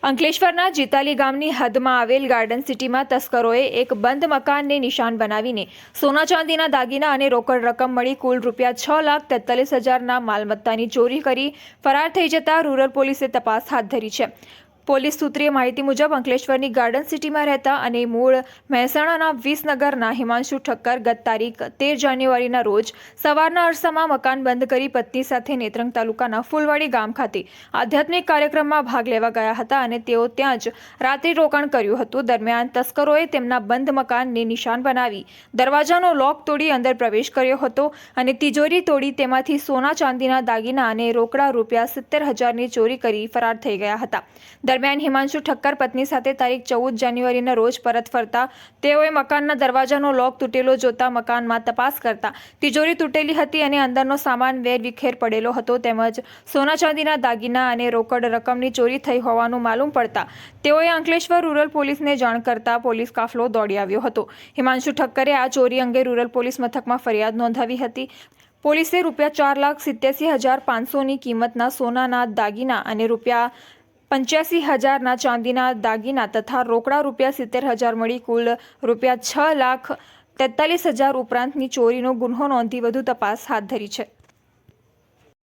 અંકલેશ્વરના જીતાલી ગામની હદમાં આવેલ ગાર્ડન સિટીમાં તસ્કરોએ એક બંધ મકાનને નિશાન બનાવીને સોના ચાંદીના દાગીના અને રોકડ રકમ મળી કુલ ₹6,43,000ના માલમત્તાની ચોરી કરી ફરાર થઈ જતા રૂરલ પોલીસે તપાસ હાથ ધરી છે। પોલીસ સૂત્રીય માહિતી મુજબ અંકલેશ્વરની ગાર્ડન સિટીમાં રહેતા અને મૂળ મહેસાણાના વિસનગરના હિમાંશુ ઠક્કર ગત તારીખ 13 જાન્યુઆરીના રોજ સવારના અરસામાં મકાન બંધ કરી પત્ની સાથે નેત્રંગ તાલુકાના ફૂલવાડી ગામ ખાતે આધ્યાત્મિક કાર્યક્રમમાં ભાગ લેવા ગયા હતા અને તેઓ ત્યાં જ રાત્રિ રોકાણ કર્યું હતું। દરમિયાન તસ્કરોએ તેમના બંધ મકાનને નિશાન બનાવી દરવાજાનો લોક તોડી અંદર પ્રવેશ કર્યો હતો અને તિજોરી તોડી તેમાંથી સોના ચાંદીના દાગીના અને રોકડા ₹70,000ની ચોરી કરી ફરાર થઈ ગયા હતા। દરમિયાન હિમાંશુ ઠક્કર પત્ની સાથે તારીખ 14 જાન્યુઆરીના રોજ પરત ફરતા તેઓએ મકાનના દરવાજાનો લોક તૂટેલો જોતા મકાનમાં તપાસ કરતા તિજોરી તૂટેલી હતી અને અંદરનો સામાન વેરવિખેર પડેલો હતો તેમજ સોના ચાંદીના દાગીના અને રોકડ રકમની ચોરી થઈ હોવાનું માલુમ પડતા તેઓએ અંકલેશ્વર રૂરલ પોલીસને જાણ કરતા પોલીસ કાફલો દોડી આવ્યો હતો। હિમાંશુ ઠક્કરે આ ચોરી અંગે રૂરલ પોલીસ મથકમાં ફરિયાદ નોંધાવી હતી। પોલીસે ₹4,87,500ની કિંમતના સોનાના દાગીના અને ₹85,000ના ચાંદીના દાગીના તથા રોકડા ₹70,000 મળી કુલ ₹6,43,000 ઉપરાંતની ચોરીનો ગુન્હો નોંધી વધુ તપાસ હાથ ધરી છે।